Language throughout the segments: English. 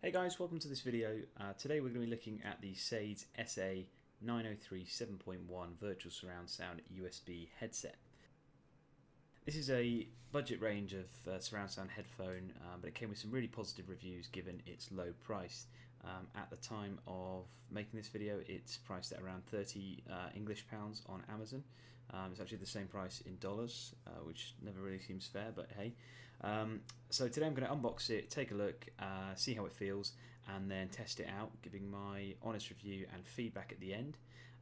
Hey guys, welcome to this video. Today we're going to be looking at the SADES SA903 7.1 Virtual Surround Sound USB headset. This is a budget range of surround sound headphone, but it came with some really positive reviews given its low price. At the time of making this video, it's priced at around 30 English pounds on Amazon. It's actually the same price in dollars, which never really seems fair, but hey. So today I'm going to unbox it, take a look, see how it feels, and then test it out, giving my honest review and feedback at the end.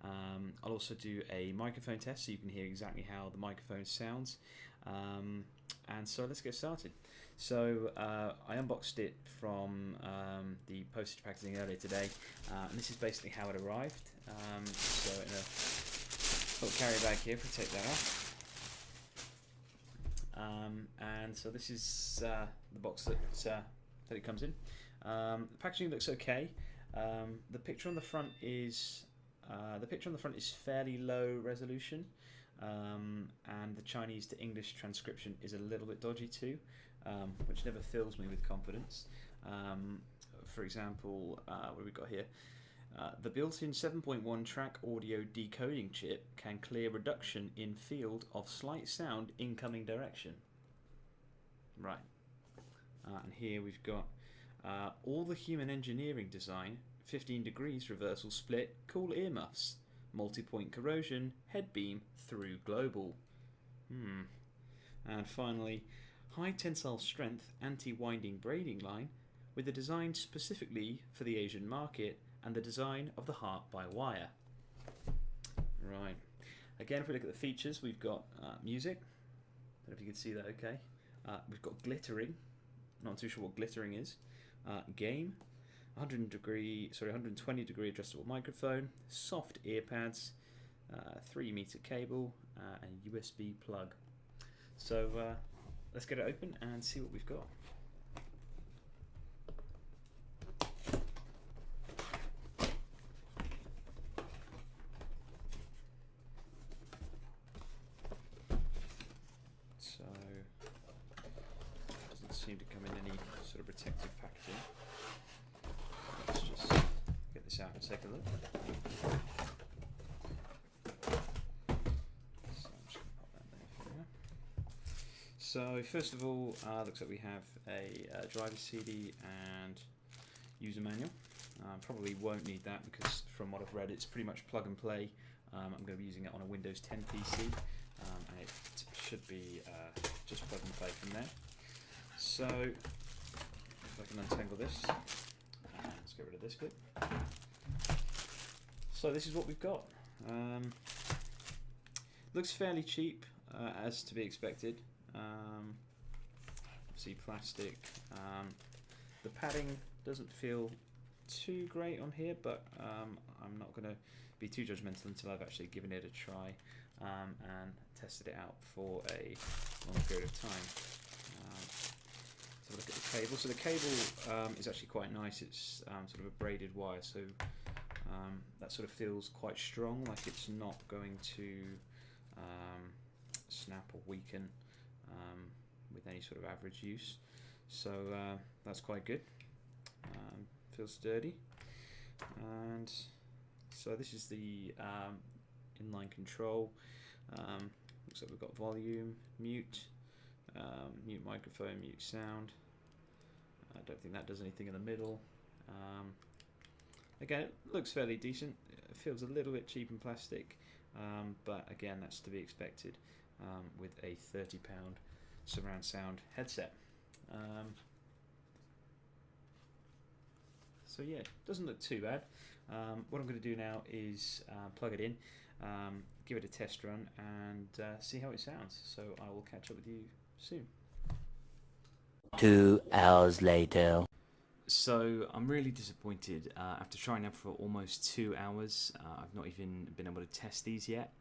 I'll also do a microphone test so you can hear exactly how the microphone sounds. And so let's get started. So I unboxed it from the postage packaging earlier today, and this is basically how it arrived. So in a little carry bag here, if we take that off. And so this is the box that it comes in. The packaging looks okay. The picture on the front is fairly low resolution, and the Chinese to English transcription is a little bit dodgy too, which never fills me with confidence. For example, what have we got here? The built-in 7.1 track audio decoding chip can clear reduction in field of slight sound incoming direction. Right. And here we've got all the human engineering design, 15 degrees reversal split, cool earmuffs, multi-point corrosion, head beam through global. And finally, high tensile strength anti-winding braiding line with a design specifically for the Asian market and the design of the heart by wire. Right. Again, if we look at the features, we've got music. I don't know if you can see that okay. We've got glittering. Not too sure what glittering is. Game. 120 degree adjustable microphone. Soft ear pads. 3-meter cable. And a USB plug. So let's get it open and see what we've got. So, doesn't seem to come in any sort of protective packaging. Let's just get this out and take a look. So I'm just going to pop that there for now. So first of all, looks like we have a driver's CD and user manual. Probably won't need that because from what I've read it's pretty much plug and play. I'm going to be using it on a Windows 10 PC, and it should be just plug and play from there. So if I can untangle this, let's get rid of this clip. So this is what we've got. Looks fairly cheap, as to be expected. Obviously plastic. The padding doesn't feel too great on here, but I'm not going to be too judgmental until I've actually given it a try and tested it out for a long period of time. So look at the cable. So the cable is actually quite nice. It's sort of a braided wire, so that sort of feels quite strong, like it's not going to snap or weaken with any sort of average use. So that's quite good. Feels sturdy. And so this is the inline control. Looks like we've got volume, mute, mute microphone, mute sound. I don't think that does anything in the middle. Again, it looks fairly decent. It feels a little bit cheap in plastic, but again, that's to be expected with a £30 surround sound headset. So yeah, doesn't look too bad. What I'm going to do now is plug it in, give it a test run, and see how it sounds. So I will catch up with you soon. 2 hours later. So I'm really disappointed. After trying them for almost 2 hours, I've not even been able to test these yet.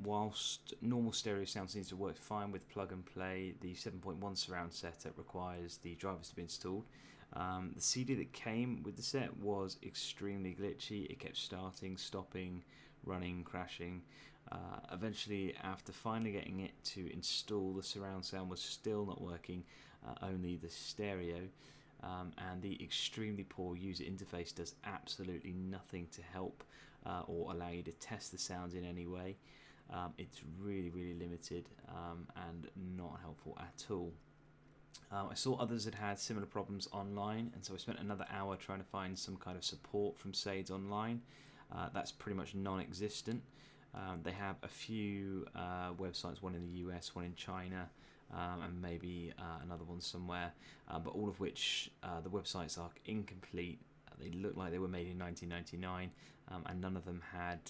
Whilst normal stereo sound seems to work fine with plug and play, the 7.1 surround setup requires the drivers to be installed. The CD that came with the set was extremely glitchy. It kept starting, stopping, running, crashing. Eventually, after finally getting it to install, the surround sound was still not working, only the stereo. and the extremely poor user interface does absolutely nothing to help or allow you to test the sounds in any way. It's really limited and not helpful at all. I saw others that had similar problems online, and so I spent another hour trying to find some kind of support from SADES online. That's pretty much non-existent. They have a few websites, one in the US, one in China, and maybe another one somewhere, but all of which the websites are incomplete. They look like they were made in 1999, and none of them had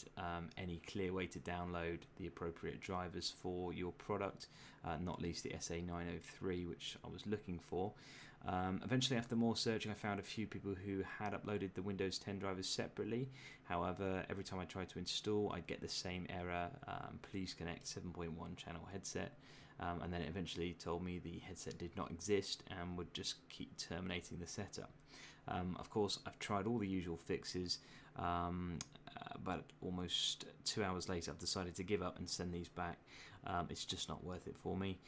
any clear way to download the appropriate drivers for your product, not least the SA903, which I was looking for. Eventually, after more searching, I found a few people who had uploaded the Windows 10 drivers separately. However, every time I tried to install, I'd get the same error, please connect 7.1 channel headset. And then it eventually told me the headset did not exist and would just keep terminating the setup. Of course, I've tried all the usual fixes, but almost 2 hours later I've decided to give up and send these back. It's just not worth it for me.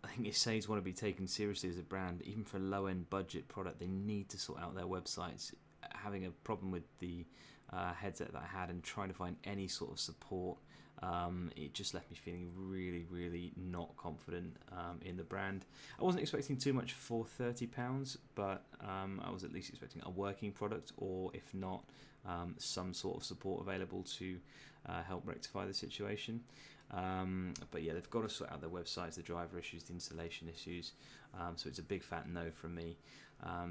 I think if SADES want to be taken seriously as a brand, even for a low-end budget product, they need to sort out their websites. Having a problem with the headset that I had and trying to find any sort of support, it just left me feeling really not confident in the brand. I wasn't expecting too much for £30, but I was at least expecting a working product, or if not, some sort of support available to help rectify the situation. But yeah, they've got to sort out their websites, the driver issues, the installation issues, so it's a big fat no from me.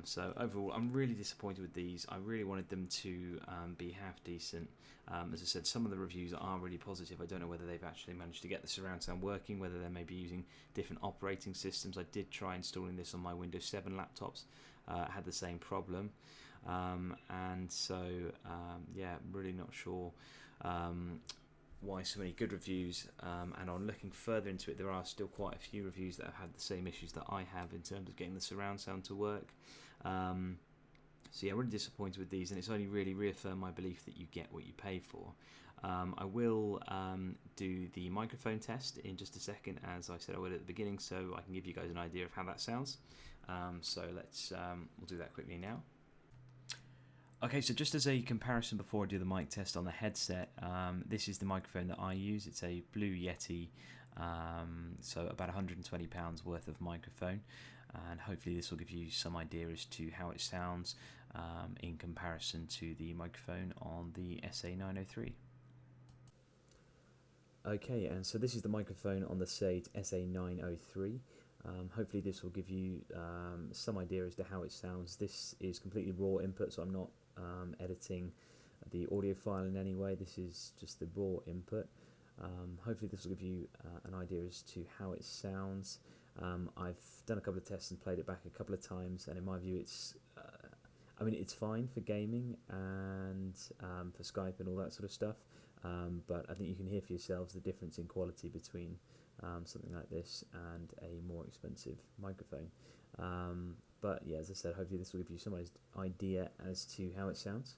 So overall, I'm really disappointed with these. I really wanted them to be half decent. As I said, some of the reviews are really positive. I don't know whether they've actually managed to get the surround sound working, whether they may be using different operating systems. I did try installing this on my Windows 7 laptops, had the same problem, and so yeah, really not sure why so many good reviews, and on looking further into it, there are still quite a few reviews that have had the same issues that I have in terms of getting the surround sound to work. So yeah, I'm really disappointed with these, and it's only really reaffirmed my belief that you get what you pay for. I will do the microphone test in just a second, as I said I would at the beginning, so I can give you guys an idea of how that sounds. So we'll do that quickly now. Okay, so just as a comparison before I do the mic test on the headset, this is the microphone that I use. It's a Blue Yeti, so about £120 worth of microphone, and hopefully this will give you some idea as to how it sounds in comparison to the microphone on the SA903. Okay, and so this is the microphone on the SADES SA903. Hopefully this will give you some idea as to how it sounds. This is completely raw input, so I'm not editing the audio file in any way. This is just the raw input. Hopefully this will give you an idea as to how it sounds. I've done a couple of tests and played it back a couple of times, and in my view it's it's fine for gaming and for Skype and all that sort of stuff, but I think you can hear for yourselves the difference in quality between something like this and a more expensive microphone. But yeah, as I said, hopefully this will give you some idea as to how it sounds.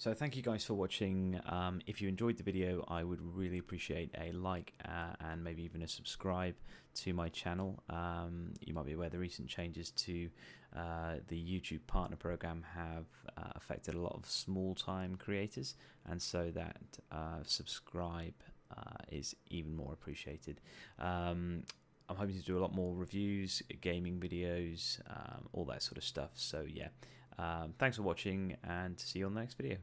So thank you guys for watching. If you enjoyed the video, I would really appreciate a like and maybe even a subscribe to my channel. You might be aware the recent changes to the YouTube partner program have affected a lot of small-time creators, and so that subscribe is even more appreciated. I'm hoping to do a lot more reviews, gaming videos, all that sort of stuff. So yeah, thanks for watching, and see you on the next video.